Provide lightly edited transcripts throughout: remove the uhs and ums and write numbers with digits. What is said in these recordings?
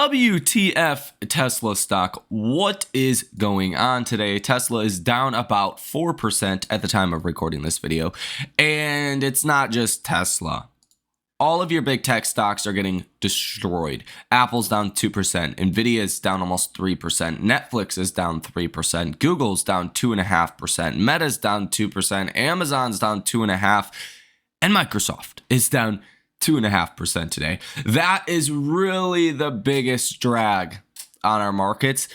WTF Tesla stock, what is going on today? Tesla is down about 4% at the time of recording this video. And it's not just Tesla. All of your big tech stocks are getting destroyed. Apple's down 2%. Nvidia is down almost 3%. Netflix is down 3%. Google's down 2.5%. Meta's down 2%. Amazon's down 2.5%. And Microsoft is down 2.5% today. That is really the biggest drag on our markets,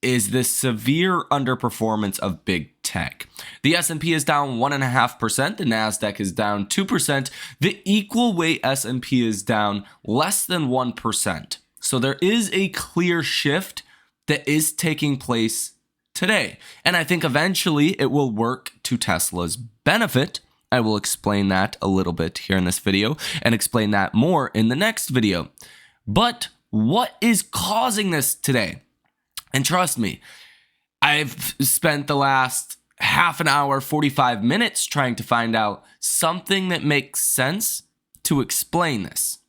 is the severe underperformance of big tech. The S&P is down 1.5%. The NASDAQ is down 2%. The equal weight S&P is down less than 1%. So there is a clear shift that is taking place today. And I think eventually it will work to Tesla's benefit. I will explain that a little bit here in this video and explain that more in the next video. But what is causing this today? And trust me, I've spent the last half an hour, 45 minutes trying to find out something that makes sense to explain this.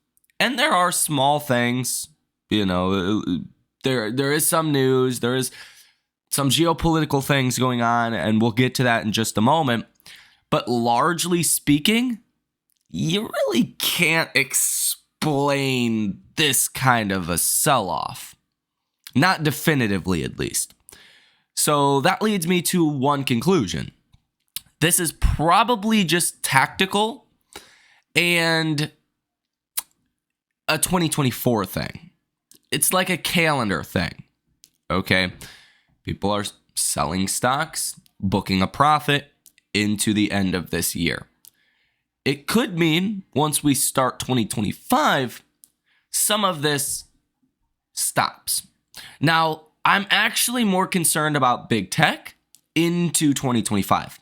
And there are small things, there is some news, there is some geopolitical things going on, and we'll get to that in just a moment. But largely speaking, you really can't explain this kind of a sell-off. Not definitively, at least. So that leads me to one conclusion. This is probably just tactical and a 2024 thing. It's like a calendar thing, okay? People are selling stocks, booking a profit into the end of this year. It could mean once we start 2025, some of this stops. Now, I'm actually more concerned about big tech into 2025.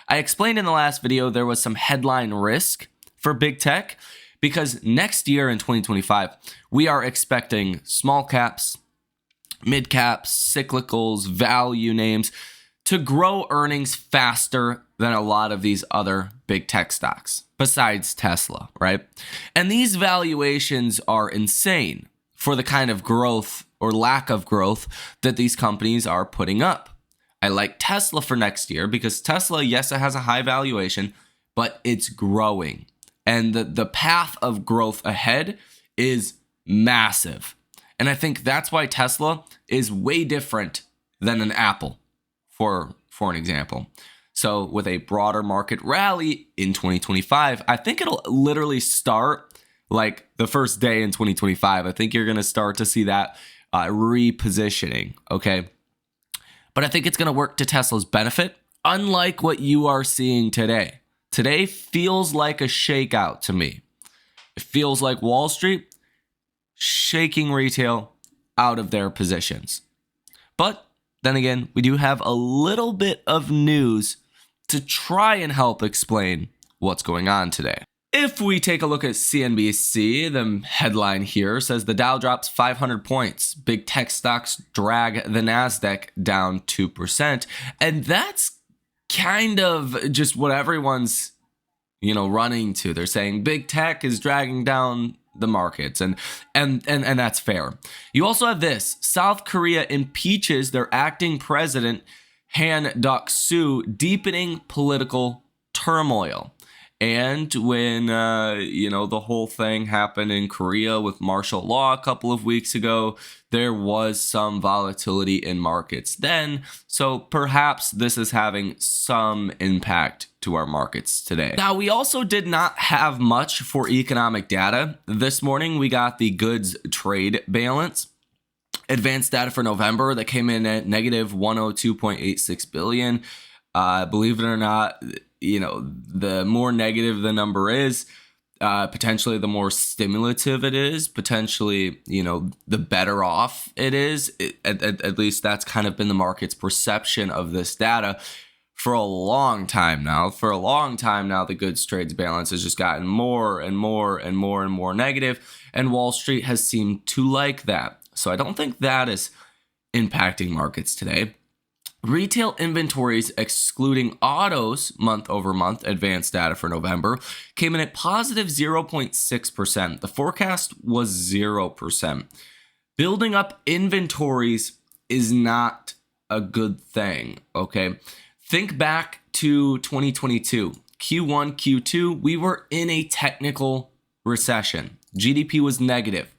I explained in the last video there was some headline risk for big tech because next year in 2025, we are expecting small caps, mid caps, cyclicals, value names to grow earnings faster than a lot of these other big tech stocks, besides Tesla, right? And these valuations are insane for the kind of growth or lack of growth that these companies are putting up. I like Tesla for next year because Tesla, yes, it has a high valuation, but it's growing. And the path of growth ahead is massive. And I think that's why Tesla is way different than an Apple, for an example. So with a broader market rally in 2025, I think it'll literally start like the first day in 2025. I think you're going to start to see that repositioning, okay? But I think it's going to work to Tesla's benefit, unlike what you are seeing today. Today feels like a shakeout to me. It feels like Wall Street shaking retail out of their positions. But then again, we do have a little bit of news to try and help explain what's going on today. If we take a look at CNBC, the headline here says the Dow drops 500 points. Big tech stocks drag the NASDAQ down 2%. And that's kind of just what everyone's, running to. They're saying big tech is dragging down the markets, and that's fair. You also have this: South Korea impeaches their acting president Han Duck-soo, deepening political turmoil. And when the whole thing happened in Korea with martial law a couple of weeks ago, there was some volatility in markets then. So perhaps this is having some impact to our markets today. Now, we also did not have much for economic data. This morning, we got the goods trade balance. Advanced data for November that came in at negative 102.86 billion. Believe it or not, the more negative the number is, potentially the more stimulative it is, potentially, the better off it is. At least that's kind of been the market's perception of this data for a long time now. For a long time now, the goods trades balance has just gotten more and more and more and more negative, and Wall Street has seemed to like that. So I don't think that is impacting markets today. Retail inventories, excluding autos, month over month, advanced data for November, came in at positive 0.6%. The forecast was 0%. Building up inventories is not a good thing, okay? Think back to 2022. Q1, Q2, we were in a technical recession. GDP was negative,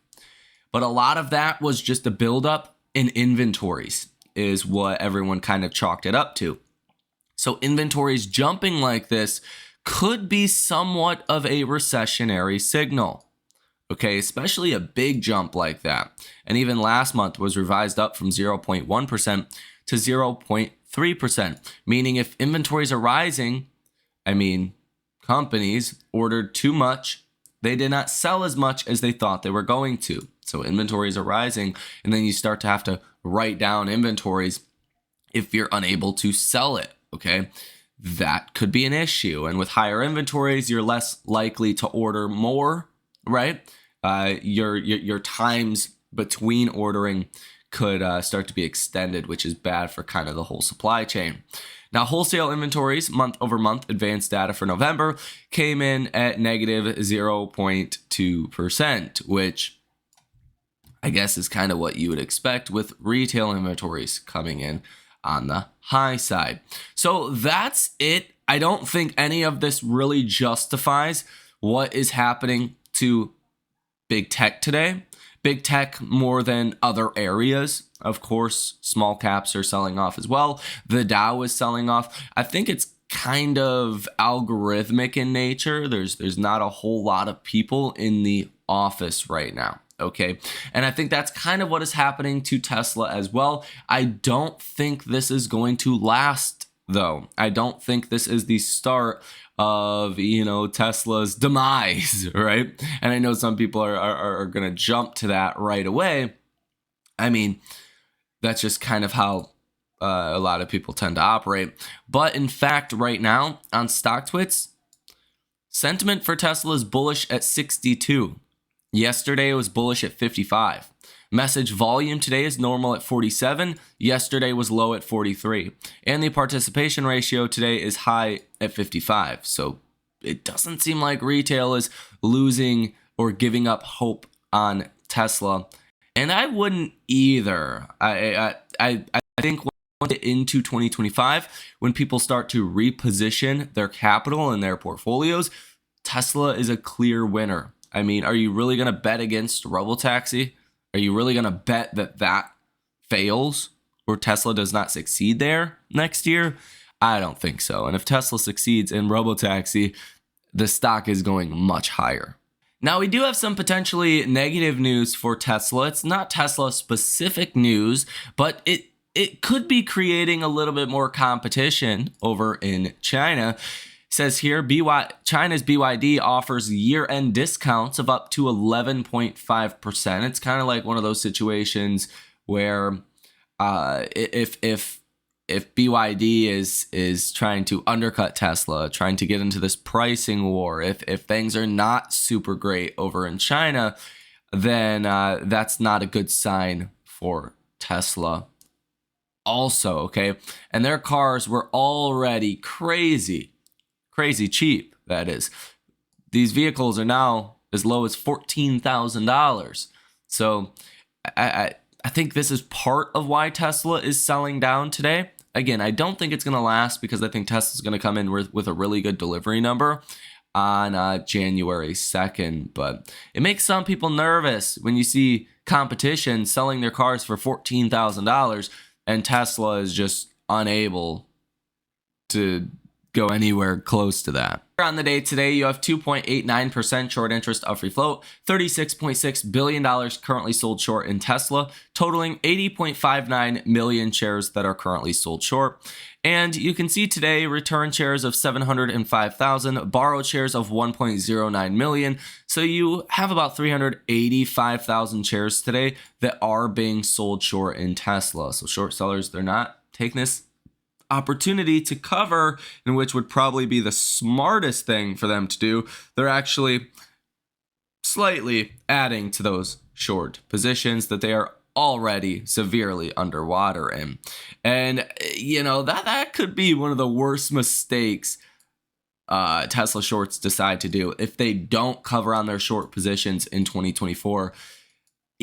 but a lot of that was just a buildup in inventories, is what everyone kind of chalked it up to. So inventories jumping like this could be somewhat of a recessionary signal. Okay, especially a big jump like that. And even last month was revised up from 0.1% to 0.3%, meaning if inventories are rising, companies ordered too much. They did not sell as much as they thought they were going to. So inventories are rising, and then you start to have to write down inventories if you're unable to sell it, okay? That could be an issue. And with higher inventories, you're less likely to order more, right? Your times between ordering could start to be extended, which is bad for kind of the whole supply chain. Now, wholesale inventories, month over month, advanced data for November came in at negative 0.2%, which I guess is kind of what you would expect with retail inventories coming in on the high side. So that's it. I don't think any of this really justifies what is happening to big tech today. Big tech more than other areas. Of course, small caps are selling off as well. The Dow is selling off. I think it's kind of algorithmic in nature. There's not a whole lot of people in the office right now. Okay. And I think that's kind of what is happening to Tesla as well. I don't think this is going to last, though. I don't think this is the start of, Tesla's demise, right? And I know some people are going to jump to that right away. That's just kind of how a lot of people tend to operate. But in fact, right now on StockTwits, sentiment for Tesla is bullish at 62. Yesterday it was bullish at 55. Message volume today is normal at 47. Yesterday was low at 43. And the participation ratio today is high at 55. So it doesn't seem like retail is losing or giving up hope on Tesla. And I wouldn't either. I think into 2025, when people start to reposition their capital and their portfolios, Tesla is a clear winner. Are you really going to bet against robotaxi? Are you really going to bet that fails or Tesla does not succeed there next year? I don't think so. And if Tesla succeeds in robotaxi, the stock is going much higher. Now, we do have some potentially negative news for Tesla. It's not Tesla specific news, but it could be creating a little bit more competition over in China. Says here, China's BYD offers year-end discounts of up to 11.5%. It's kind of like one of those situations where if BYD is trying to undercut Tesla, trying to get into this pricing war, if things are not super great over in China, then that's not a good sign for Tesla also, okay? And their cars were already crazy cheap, that is. These vehicles are now as low as $14,000. So I think this is part of why Tesla is selling down today. Again, I don't think it's going to last because I think Tesla's going to come in with a really good delivery number on January 2nd. But it makes some people nervous when you see competition selling their cars for $14,000 and Tesla is just unable to go anywhere close to that. On the day today, you have 2.89% short interest of free float, $36.6 billion currently sold short in Tesla, totaling 80.59 million shares that are currently sold short. And you can see today return shares of 705,000, borrowed shares of 1.09 million. So you have about 385,000 shares today that are being sold short in Tesla. So short sellers, they're not taking this opportunity to cover, in which would probably be the smartest thing for them to do. They're actually slightly adding to those short positions that they are already severely underwater in. And that could be one of the worst mistakes Tesla shorts decide to do if they don't cover on their short positions in 2024.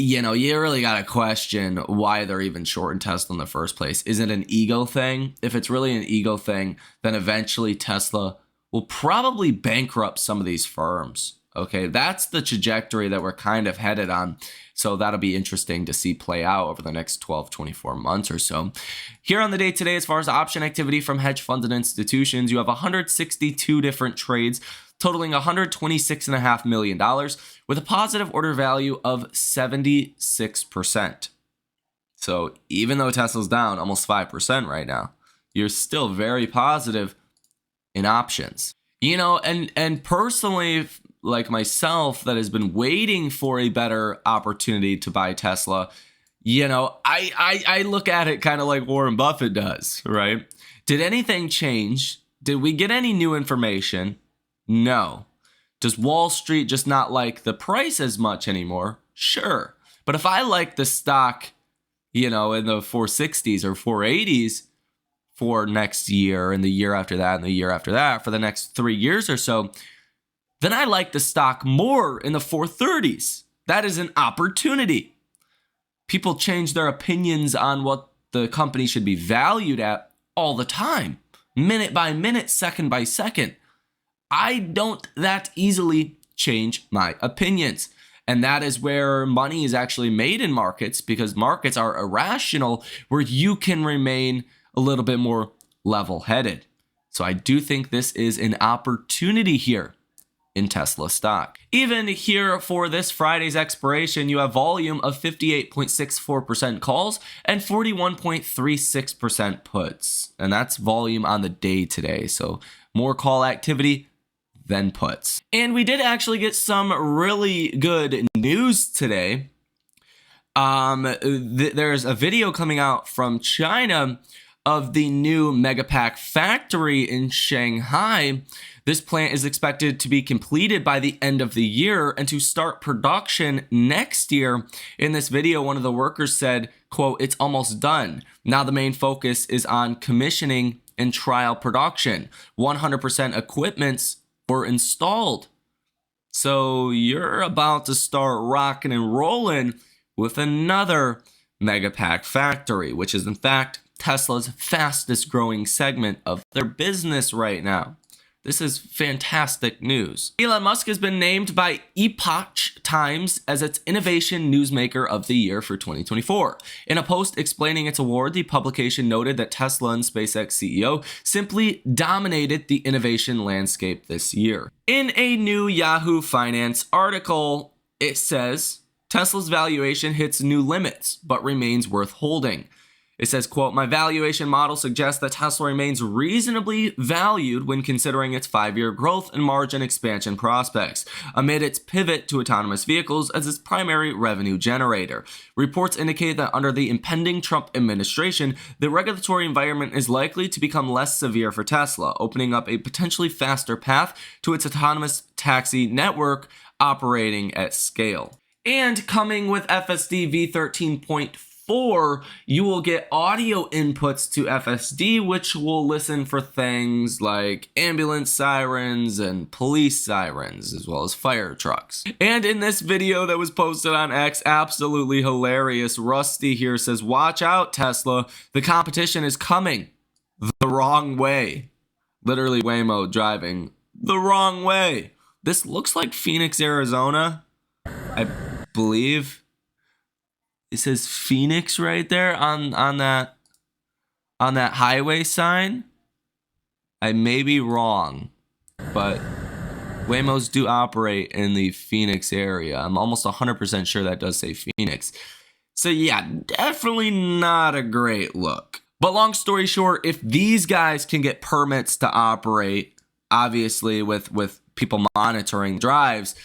you know, you really got to question why they're even short in Tesla in the first place. Is it an ego thing? If it's really an ego thing, then eventually Tesla will probably bankrupt some of these firms. Okay, that's the trajectory that we're kind of headed on. So that'll be interesting to see play out over the next 12, 24 months or so. Here on the day today, as far as option activity from hedge funds and institutions, you have 162 different trades totaling $126.5 million with a positive order value of 76%. So even though Tesla's down almost 5% right now, you're still very positive in options. You know, and personally, like myself, that has been waiting for a better opportunity to buy Tesla, you know, I look at it kind of like Warren Buffett does, right? Did anything change? Did we get any new information? No. Does Wall Street just not like the price as much anymore? Sure. But if I like the stock, you know, in the 460s or 480s for next year and the year after that and the year after that for the next 3 years or so, then I like the stock more in the 430s. That is an opportunity. People change their opinions on what the company should be valued at all the time, minute by minute, second by second. I don't that easily change my opinions. And that is where money is actually made in markets, because markets are irrational, where you can remain a little bit more level-headed. So I do think this is an opportunity here in Tesla stock. Even here for this Friday's expiration, you have volume of 58.64% calls and 41.36% puts. And that's volume on the day today. So more call activity than puts. And we did actually get some really good news today. There's a video coming out from China of the new Megapack factory in Shanghai. This plant is expected to be completed by the end of the year and to start production next year. In this video, one of the workers said, quote, "It's almost done. Now the main focus is on commissioning and trial production. 100% equipments were installed." So you're about to start rocking and rolling with another Megapack factory, which is in fact Tesla's fastest growing segment of their business right now. This is fantastic news. Elon Musk has been named by Epoch Times as its Innovation Newsmaker of the Year for 2024. In a post explaining its award, the publication noted that Tesla and SpaceX CEO simply dominated the innovation landscape this year. In a new Yahoo Finance article, it says, Tesla's valuation hits new limits, but remains worth holding. It says, quote, "My valuation model suggests that Tesla remains reasonably valued when considering its 5-year growth and margin expansion prospects, amid its pivot to autonomous vehicles as its primary revenue generator. Reports indicate that under the impending Trump administration, the regulatory environment is likely to become less severe for Tesla, opening up a potentially faster path to its autonomous taxi network operating at scale." And coming with FSD v13.4, you will get audio inputs to FSD, which will listen for things like ambulance sirens and police sirens, as well as fire trucks. And in this video that was posted on X, absolutely hilarious, Rusty here says, "Watch out, Tesla. The competition is coming the wrong way." Literally Waymo driving the wrong way. This looks like Phoenix, Arizona, I believe. It says Phoenix right there on that highway sign. I may be wrong, but Waymos do operate in the Phoenix area. I'm almost 100% sure that does say Phoenix. So yeah, definitely not a great look. But long story short, if these guys can get permits to operate, obviously with people monitoring drives,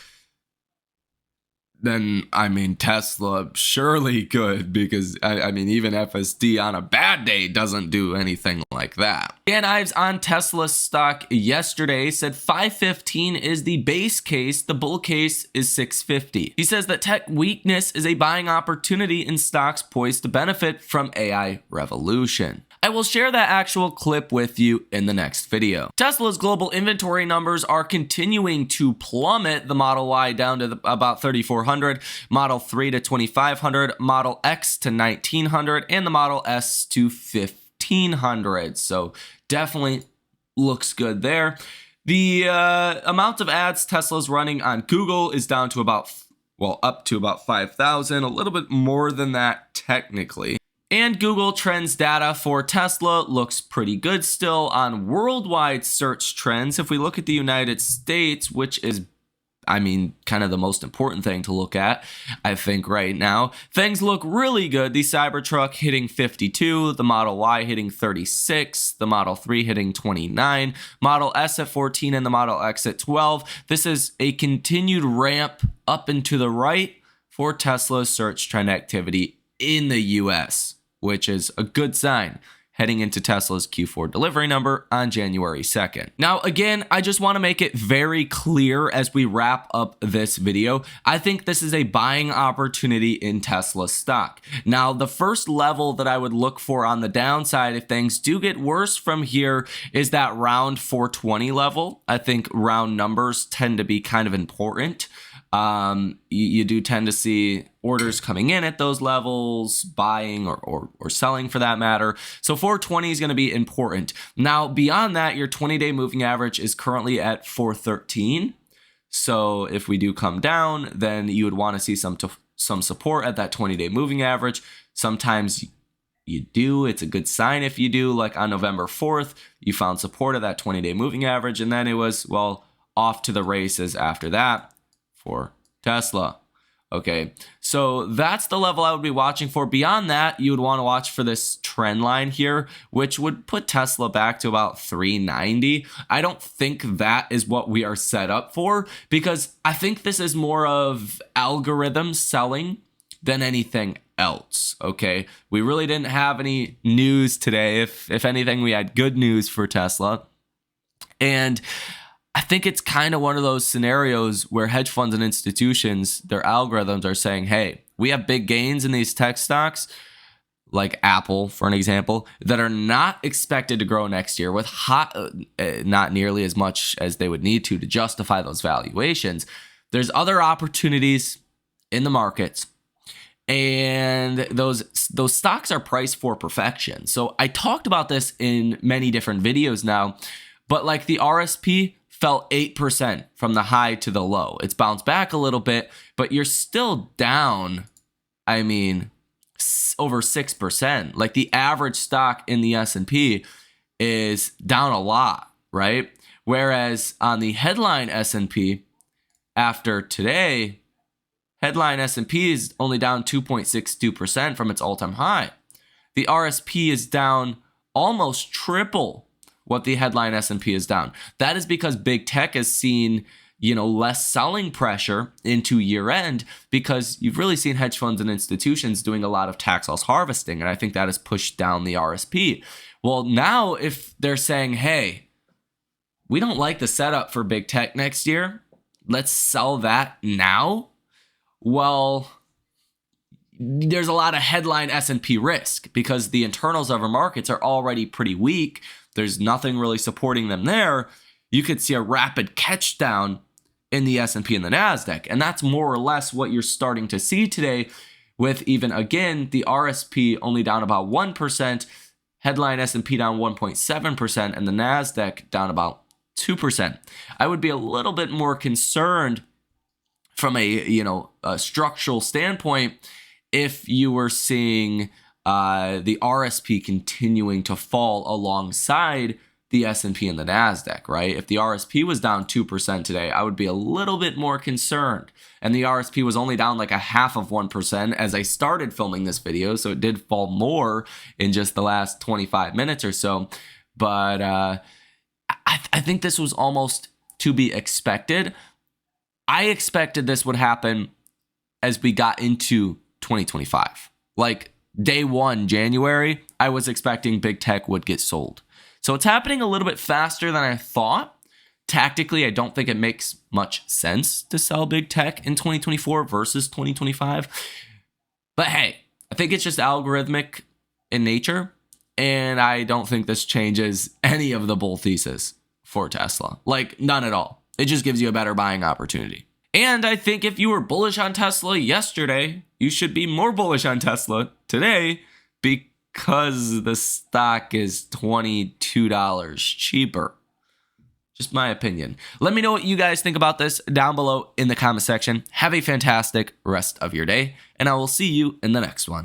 then, I mean, Tesla surely could, because, I mean, even FSD on a bad day doesn't do anything like that. Dan Ives on Tesla stock yesterday said 515 is the base case, the bull case is 650. He says that tech weakness is a buying opportunity in stocks poised to benefit from AI revolution. I will share that actual clip with you in the next video. Tesla's global inventory numbers are continuing to plummet. The Model Y down to about 3,400, Model 3 to 2,500, Model X to 1,900, and the Model S to 1,500. So definitely looks good there. The amount of ads Tesla's running on Google is down to about, well, up to about 5,000, a little bit more than that technically. And Google Trends data for Tesla looks pretty good still on worldwide search trends. If we look at the United States, which is, I mean, kind of the most important thing to look at, I think right now, things look really good. The Cybertruck hitting 52, the Model Y hitting 36, the Model 3 hitting 29, Model S at 14, and the Model X at 12. This is a continued ramp up and to the right for Tesla's search trend activity in the US, which is a good sign heading into Tesla's Q4 delivery number on January 2nd. Now, again, I just want to make it very clear as we wrap up this video. I think this is a buying opportunity in Tesla stock. Now, the first level that I would look for on the downside if things do get worse from here is that around 420 level. I think round numbers tend to be kind of important. You do tend to see orders coming in at those levels, buying or selling for that matter. So 420 is going to be important. Now, beyond that, your 20-day moving average is currently at 413. So if we do come down, then you would want to see some support at that 20-day moving average. Sometimes you do. It's a good sign if you do. Like on November 4th, you found support at that 20-day moving average, and then it was, well, off to the races after that for Tesla. Okay, so that's the level I would be watching for. Beyond that, you would want to watch for this trend line here, which would put Tesla back to about 390. I don't think that is what we are set up for, because I think this is more of algorithm selling than anything else. Okay, we really didn't have any news today. If anything, we had good news for Tesla. And I think it's kind of one of those scenarios where hedge funds and institutions, their algorithms are saying, hey, we have big gains in these tech stocks, like Apple, for an example, that are not expected to grow next year with not nearly as much as they would need to justify those valuations. There's other opportunities in the markets, and those stocks are priced for perfection. So I talked about this in many different videos now, but like the RSP fell 8% from the high to the low. It's bounced back a little bit, but you're still down, I mean, over 6%. Like the average stock in the S&P is down a lot, right? Whereas on the headline S&P, after today, headline S&P is only down 2.62% from its all-time high. The RSP is down almost triple what the headline S&P is down. That is because big tech has seen, less selling pressure into year end, because you've really seen hedge funds and institutions doing a lot of tax loss harvesting. And I think that has pushed down the RSP. Well, now if they're saying, hey, we don't like the setup for big tech next year, let's sell that now. Well, there's a lot of headline S&P risk because the internals of our markets are already pretty weak. There's nothing really supporting them there. You could see a rapid catch down in the S&P and the NASDAQ. And that's more or less what you're starting to see today, with even, again, the RSP only down about 1%, headline S&P down 1.7%, and the NASDAQ down about 2%. I would be a little bit more concerned from a structural standpoint if you were seeing the RSP continuing to fall alongside the S&P and the NASDAQ, right? If the RSP was down 2% today, I would be a little bit more concerned. And the RSP was only down like 0.5% as I started filming this video, so it did fall more in just the last 25 minutes or so. But I think this was almost to be expected. I expected this would happen as we got into 2025. Like, day one, January, I was expecting big tech would get sold. So it's happening a little bit faster than I thought. Tactically, I don't think it makes much sense to sell big tech in 2024 versus 2025. But hey, I think it's just algorithmic in nature. And I don't think this changes any of the bull thesis for Tesla. Like, none at all. It just gives you a better buying opportunity. And I think if you were bullish on Tesla yesterday, you should be more bullish on Tesla today because the stock is $22 cheaper. Just my opinion. Let me know what you guys think about this down below in the comment section. Have a fantastic rest of your day, and I will see you in the next one.